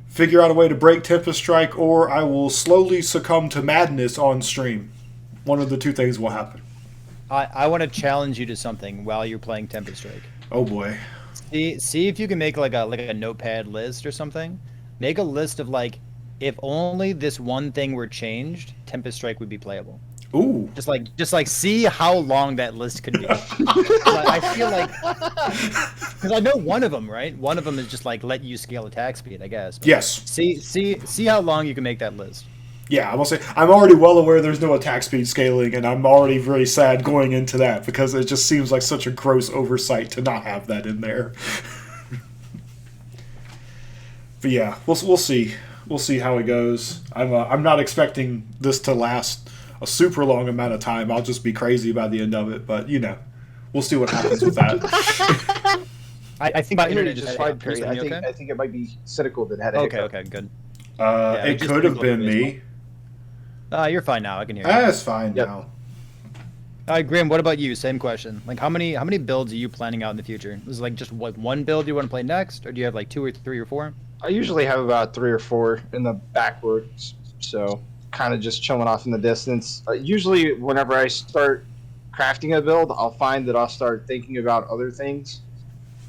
figure out a way to break Tempest Strike, or I will slowly succumb to madness on stream. One of the 2 things will happen. I want to challenge you to something while you're playing Tempest Strike. Oh boy. See if you can make like a notepad list or something. Make a list of if only this one thing were changed, Tempest Strike would be playable. Ooh. Just see how long that list could be. I feel because I know one of them, right? One of them is just let you scale attack speed, I guess. But yes. See how long you can make that list. Yeah, I will say I'm already well aware there's no attack speed scaling, and I'm already very sad going into that because it just seems like such a gross oversight to not have that in there. But yeah, we'll see. We'll see how it goes. I'm not expecting this to last a super long amount of time. I'll just be crazy by the end of it, but we'll see what happens with that. I think my internet just fine, Perry. I think it might be cynical that had a hiccup. Okay, good. It could have been me. You're fine now. I can hear you. That's fine now. Grim, what about you? Same question. How many builds are you planning out in the future? Is it just one build you want to play next, or do you have 2 or 3 or 4? I usually have about 3 or 4 in the backwards, so kind of just chilling off in the distance. Usually, whenever I start crafting a build, I'll find that I'll start thinking about other things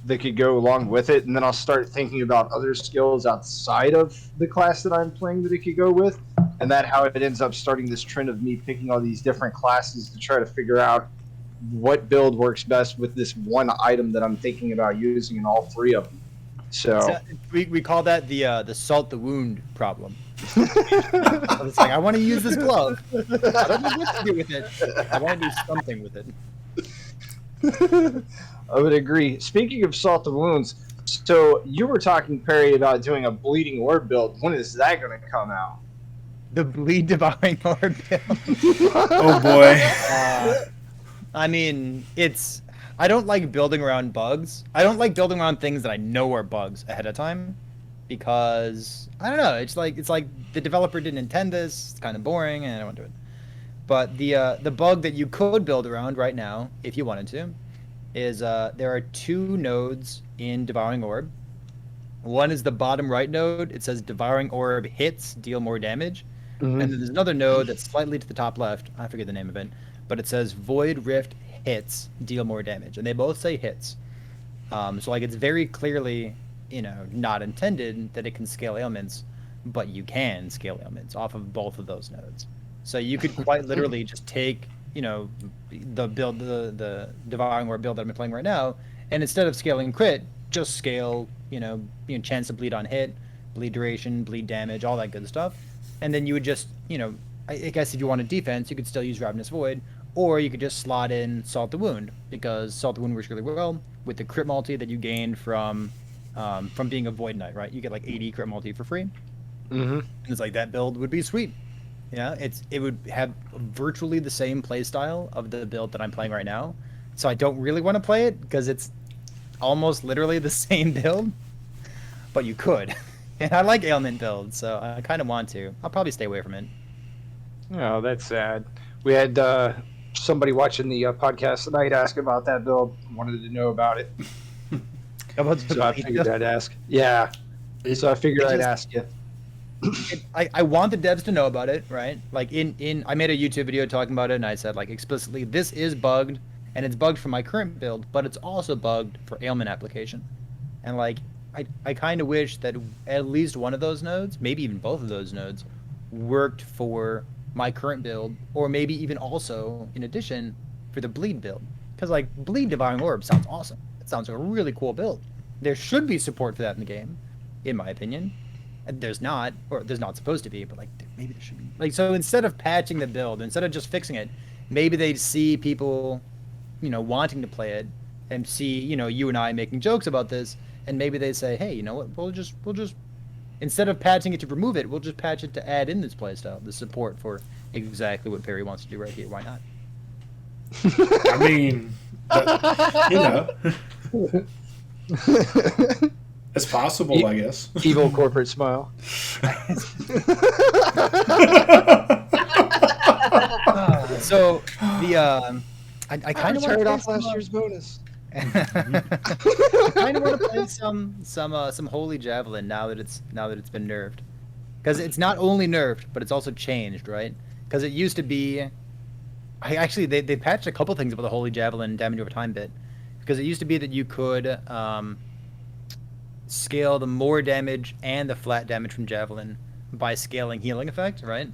that could go along with it, and then I'll start thinking about other skills outside of the class that I'm playing that it could go with. and that how it ends up starting this trend of me picking all these different classes to try to figure out what build works best with this one item that I'm thinking about using in all three of them. So we call that the salt the wound problem. It's like, I want to use this glove. I don't know what to do with it. I want to do something with it. I would agree. Speaking of salt the wounds, so you were talking, Perry, about doing a bleeding orb build. When is that going to come out? The bleed devouring orb build. Oh boy. I mean, I don't like building around bugs. I don't like building around things that I know are bugs ahead of time, because I don't know. It's like the developer didn't intend this. It's kind of boring, and I don't want to do it. But the bug that you could build around right now, if you wanted to, is there are 2 nodes in Devouring Orb. One is the bottom right node. It says Devouring Orb hits deal more damage, and then there's another node that's slightly to the top left. I forget the name of it, but it says Void Rift hits deal more damage, and they both say hits. So like, it's very clearly, not intended that it can scale ailments, but you can scale ailments off of both of those nodes. So you could quite literally just take, the build, the Devouring Orb build that I'm playing right now, and instead of scaling crit, just scale, chance to bleed on hit, bleed duration, bleed damage, all that good stuff. And then you would just, I guess if you wanted defense, you could still use Ravenous Void, or you could just slot in Salt the Wound, because Salt the Wound works really well with the crit multi that you gain from being a Void Knight, right? You get like 80 crit multi for free. And it's like, that build would be sweet. Yeah, it would have virtually the same play style of the build that I'm playing right now. So I don't really want to play it, because it's almost literally the same build, but you could. And I like ailment builds, so I kind of want to. I'll probably stay away from it. Oh, that's sad. We had somebody watching the podcast tonight ask about that build. Wanted to know about it. So I figured I'd ask. Yeah. So I figured I'd ask you. I want the devs to know about it, right? Like, I made a YouTube video talking about it, and I said, like, explicitly, this is bugged, and it's bugged for my current build, but it's also bugged for ailment application. And like, I kind of wish that at least one of those nodes, maybe even both of those nodes, worked for my current build, or maybe even also, in addition, for the bleed build. Because like, bleed Devouring Orb sounds awesome. It sounds like a really cool build. There should be support for that in the game, in my opinion. And there's not, or there's not supposed to be, but like, maybe there should be. Like, so instead of patching the build, instead of just fixing it, maybe they see people, wanting to play it, and see, you and I making jokes about this, and maybe they say, hey, you know what, we'll just instead of patching it to remove it, we'll just patch it to add in this playstyle, the support for exactly what Perry wants to do right here. Why not? I mean, it's possible, I guess. Evil corporate smile. So I kind of want to off last year's bonus. I kind of want to play some Holy Javelin now that it's been nerfed, because it's not only nerfed, but it's also changed, right? Because it used to be, they patched a couple things about the Holy Javelin damage over time bit, because it used to be that you could scale the more damage and the flat damage from Javelin by scaling healing effect, right?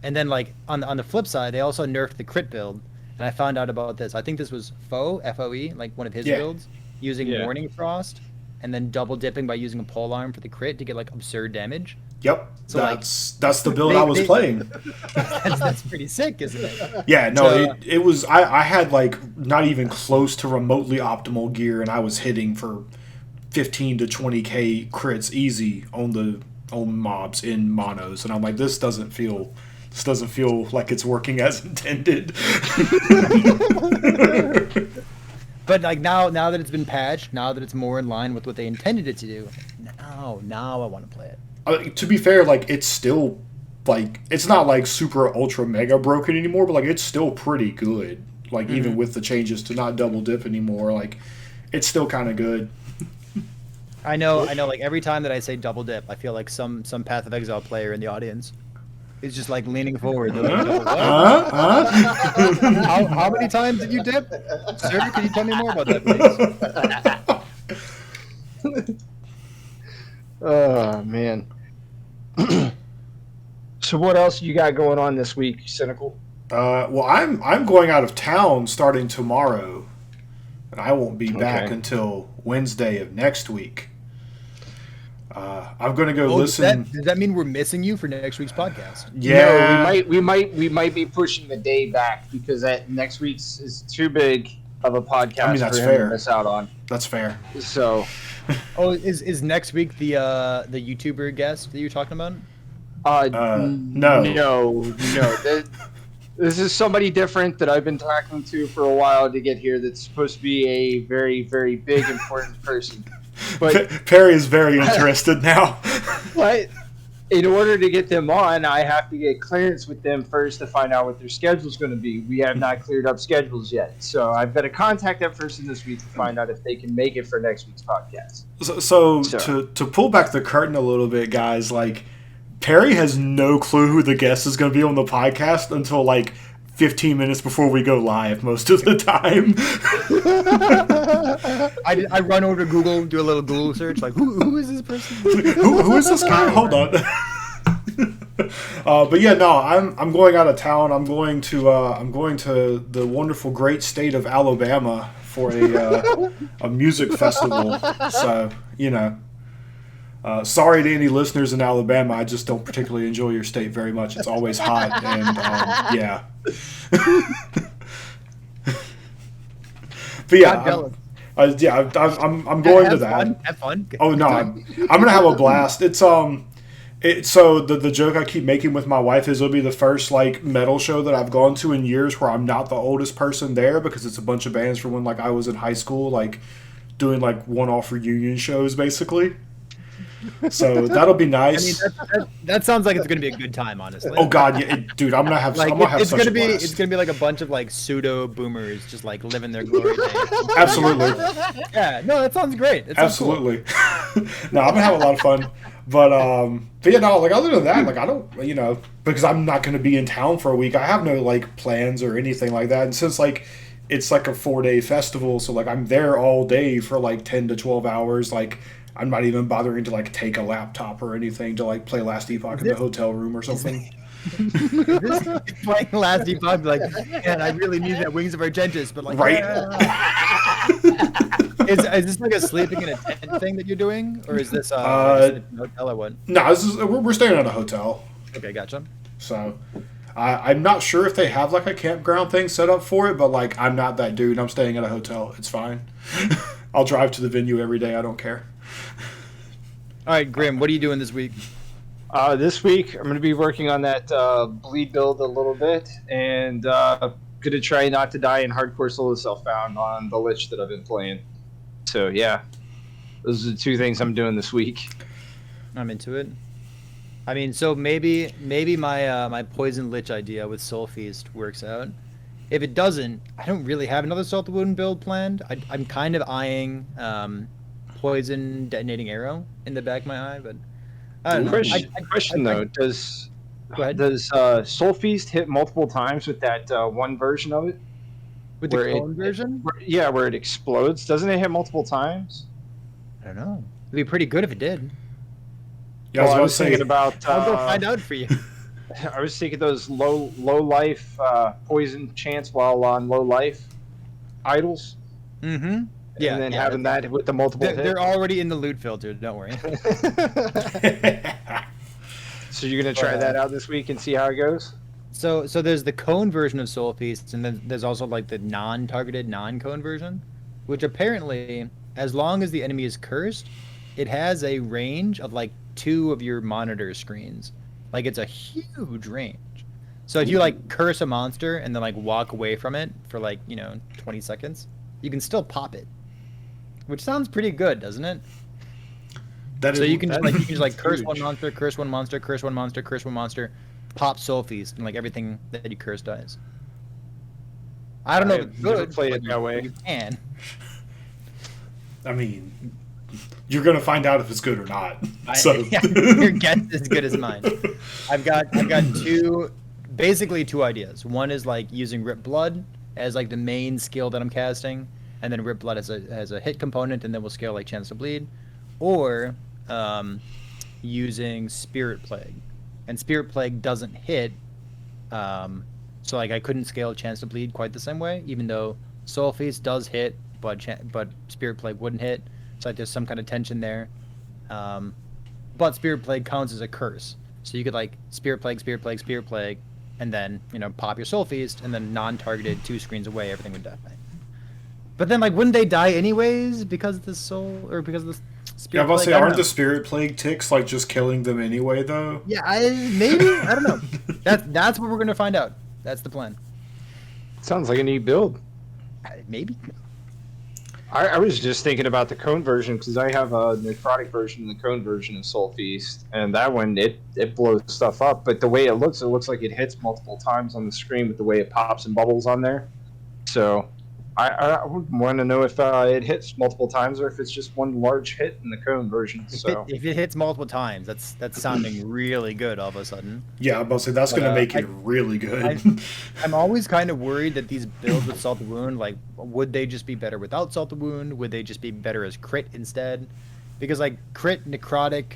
And then like on the flip side, they also nerfed the crit build. And I found out about this. I think this was Foe, F-O-E, like one of his builds, using Morning Frost, and then double dipping by using a pole arm for the crit to get like absurd damage. Yep, so that's the build I was playing. That's pretty sick, isn't it? Yeah, no, it was. I had like not even close to remotely optimal gear, and I was hitting for 15 to 20k crits easy on mobs in monos, and I'm like, this doesn't feel like it's working as intended. But like now that it's been patched, now that it's more in line with what they intended it to do, now I want to play it. To be fair, like, it's still like, it's not like super ultra mega broken anymore, but like, it's still pretty good. Like, even with the changes to not double dip anymore, like, it's still kind of good. I know. Like, every time that I say double dip, I feel like some Path of Exile player in the audience is just like leaning forward. Like, how many times did you dip? Sir, can you tell me more about that, please? Oh man. So what else you got going on this week, Cynical? Well, I'm going out of town starting tomorrow, and I won't be back Okay. until Wednesday of next week. I'm going to go Oh, listen. does that mean we're missing you for next week's podcast? Yeah, No, we might be pushing the day back because that next week's is too big of a podcast I mean, that's for him fair. to miss out on. That's fair. So, Oh, is next week the YouTuber guest that you're talking about? No. no. This is somebody different that I've been talking to for a while to get here. That's supposed to be a very, very big, important person. But Perry is very interested now. But in order to get them on, I have to get clearance with them first to find out what their schedule's going to be. We have not cleared up schedules yet. So I've got to contact that person this week to find out if they can make it for next week's podcast. So to pull back the curtain a little bit, guys, like Perry has no clue who the guest is going to be on the podcast until like 15 minutes before we go live most of the time. I run over to Google, do a little Google search, like who is this person? who is this guy? Hold on. But yeah, no, I'm going out of town. I'm going to the wonderful great state of Alabama for a music festival. So sorry to any listeners in Alabama. I just don't particularly enjoy your state very much. It's always hot, and yeah. But yeah, I'm going to that. Have fun. Oh no, I'm gonna have a blast. So the joke I keep making with my wife is it'll be the first like metal show that I've gone to in years where I'm not the oldest person there because it's a bunch of bands from when like I was in high school, like doing like one-off reunion shows basically. So that'll be nice. I mean, that sounds like it's gonna be a good time, honestly. Oh god, yeah, dude, I'm gonna have Like it's gonna be it's gonna be like a bunch of like pseudo boomers just like living their glory days. Absolutely. Yeah, no, that sounds great. It sounds cool. Absolutely. No, I'm gonna have a lot of fun. But yeah, no, like other than that, like I don't, because I'm not gonna be in town for a week. I have no like plans or anything like that. And since like it's like a 4-day festival, so like I'm there all day for like 10 to 12 hours. Like I'm not even bothering to like take a laptop or anything to like play Last Epoch in the hotel room or something. Playing Last Epoch, like, man, I really need that Wings of Argentus, but like, Right. Is this like a sleeping in a tent thing that you're doing, or is this like a hotel or what? No, we're staying at a hotel. Okay, gotcha. So I'm not sure if they have like a campground thing set up for it, but like I'm not that dude. I'm staying at a hotel. It's fine. I'll drive to the venue every day. I don't care. All right, Grim, what are you doing this week? This week, I'm going to be working on that bleed build a little bit, and going to try not to die in hardcore solo self-found on the Lich that I've been playing. So, yeah. Those are the two things I'm doing this week. I'm into it. I mean, so maybe my my Poison Lich idea with Soul Feast works out. If it doesn't, I don't really have another Salt the Wound build planned. I'm kind of eyeing Poison Detonating Arrow in the back of my eye, but I don't know. Question though, does Go ahead. Soul Feast hit multiple times with that one version of it? With the where clone version? Where it explodes. Doesn't it hit multiple times? I don't know. It'd be pretty good if it did. Yeah, Well, I I was thinking about. I'll go find out for you. I was thinking those low life poison chance while on low life idols. Mm-hmm. Yeah. And then having that with the multiple hits. They're already in the loot filter. Don't worry. So you're gonna try that out this week and see how it goes. So there's the cone version of Soul Feasts, and then there's also like the non-targeted non-cone version, which apparently, as long as the enemy is cursed, it has a range of like 2 of your monitor screens. Like it's a huge range. So if you like curse a monster and then like walk away from it for like 20 seconds, you can still pop it, which sounds pretty good, doesn't it? That So is- you can just is like curse huge. one monster, curse one monster, curse one monster, curse one monster, pop Soul Feast, and like everything that you curse dies. I don't know if I've it's never good. played but it that way. You can. I mean, you're gonna find out if it's good or not. So Yeah, your guess is as good as mine. I've got basically two ideas. One is like using Rip Blood as like the main skill that I'm casting, and then Rip Blood has a hit component, and then we'll scale like Chance to Bleed, or using Spirit Plague. and Spirit Plague doesn't hit. So like I couldn't scale Chance to Bleed quite the same way, even though Soul Feast does hit, but Spirit Plague wouldn't hit. So like, there's some kind of tension there. But Spirit Plague counts as a curse, so you could like Spirit Plague, Spirit Plague, Spirit Plague, and then pop your Soul Feast, and then non-targeted 2 screens away, everything would die. But then like wouldn't they die anyways because of the soul or because of the Spirit Yeah, I'm about to Plague? say, I don't aren't know. the Spirit Plague ticks like just killing them anyway, though? Yeah, maybe I don't know. That's what we're gonna find out. That's the plan. Sounds like a neat build. Maybe. I was just thinking about the cone version because I have a necrotic version and the cone version of Soul Feast, and that one it blows stuff up. But the way it looks like it hits multiple times on the screen with the way it pops and bubbles on there. So I would want to know if it hits multiple times or if it's just one large hit in the cone version. So If it hits multiple times, that's sounding really good all of a sudden. Yeah, I'm about to say, that's going to make it really good. I'm always kind of worried that these builds with Salt the Wound, like, would they just be better without Salt the Wound? Would they just be better as crit instead? Because, like, crit, necrotic,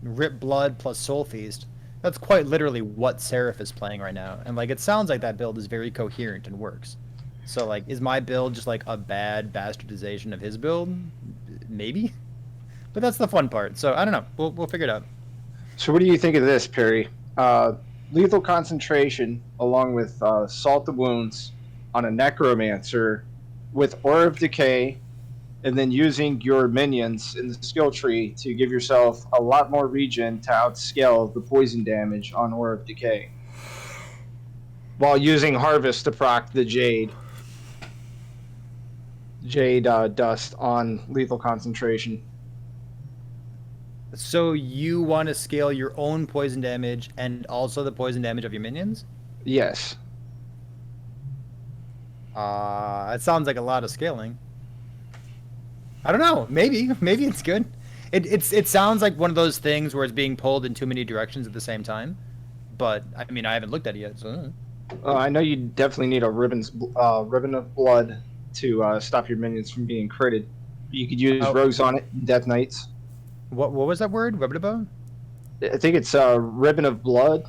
Rip Blood plus Soul Feast, that's quite literally what Seraph is playing right now. And, like, it sounds like that build is very coherent and works. So, like, is my build just, like, a bad bastardization of his build? Maybe. But that's the fun part. So, I don't know. We'll figure it out. So what do you think of this, Perry? Lethal concentration along with Salt the Wounds on a Necromancer with Aura of Decay, and then using your minions in the skill tree to give yourself a lot more regen to outscale the poison damage on Aura of Decay. While using Harvest to proc the Jade dust on lethal concentration. So you want to scale your own poison damage and also the poison damage of your minions? Yes. It sounds like a lot of scaling. I don't know. Maybe it's good. It sounds like one of those things where it's being pulled in too many directions at the same time. But I mean, I haven't looked at it yet. So I know you definitely need a ribbon of blood to stop your minions from being critted. You could use rogues on it, Death Knights. what was that word? Ribbon? I think it's ribbon of blood.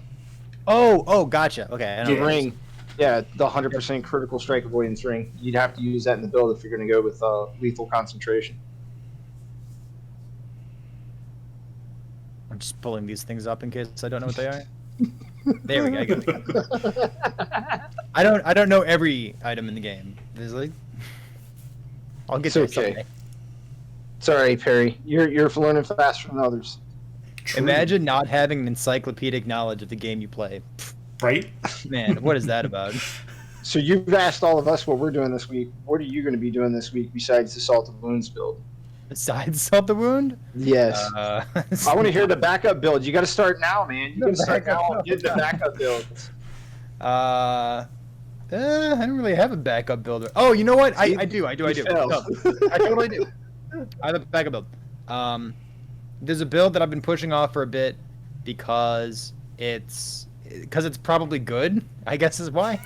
Oh, gotcha. Okay, I know The what it is. ring. Yeah, the 100% critical strike avoidance ring. You'd have to use that in the build if you're going to go with lethal concentration. I'm just pulling these things up in case I don't know what they are. There we go. I got it. I don't know every item in the game. There's like, I'll get It's there okay. someday. Sorry, Perry. You're learning faster than others. True. Imagine not having an encyclopedic knowledge of the game you play. Right? Man, what is that about? So you've asked all of us what we're doing this week. What are you going to be doing this week besides the Salt of Wounds build? Besides Salt the Wound? Yes. I I want to hear the backup build. You got to start now, man. You got to start now backup and get the backup builds. I don't really have a backup builder. Oh, you know what? I do. You No, failed. I totally do. I have a backup build. There's a build that I've been pushing off for a bit because it's probably good, I guess is why.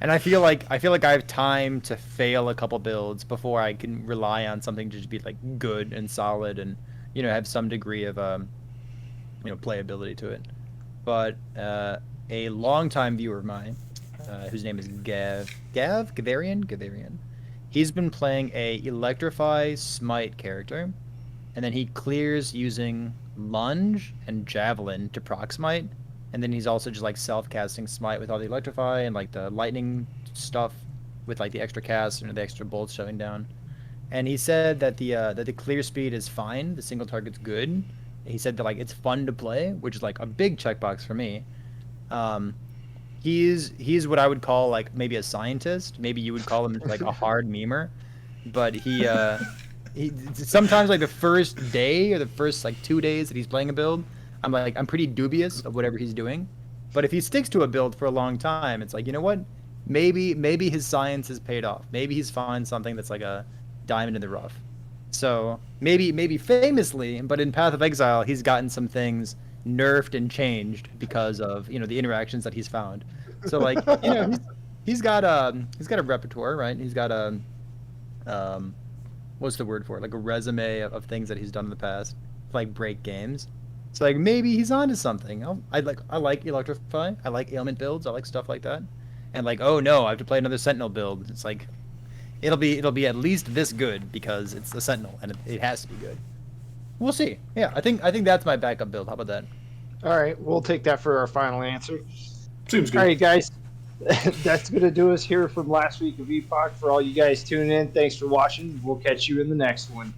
And I feel like I have time to fail a couple builds before I can rely on something to just be like good and solid and have some degree of playability to it. But a longtime viewer of mine, whose name is Gavarian. He's been playing a Electrify Smite character, and then he clears using Lunge and Javelin to proc Smite, and then he's also just like self-casting Smite with all the Electrify and like the lightning stuff with like the extra cast and the extra bolts shoving down. And he said that the clear speed is fine, the single target's good. He said that like it's fun to play, which is like a big checkbox for me. He's what I would call like maybe a scientist. Maybe you would call him like a hard memer, but he sometimes like the first day or the first like 2 days that he's playing a build, I'm pretty dubious of whatever he's doing. But if he sticks to a build for a long time, it's like, you know what? Maybe his science has paid off. Maybe he's found something that's like a diamond in the rough. So maybe famously, but in Path of Exile, he's gotten some things nerfed and changed because of the interactions that he's found. So like he's got a repertoire, right? He's got a what's the word for it? Like a resume of things that he's done in the past, like break games. It's like maybe he's onto something. I like Electrify. I like ailment builds. I like stuff like that. And like, oh no, I have to play another Sentinel build. It's like it'll be at least this good because it's the Sentinel and it has to be good. We'll see. Yeah, I think that's my backup build. How about that? All right, we'll take that for our final answer. Seems good. All right, guys. That's going to do us here from last week of Epoch. For all you guys tuning in, thanks for watching. We'll catch you in the next one.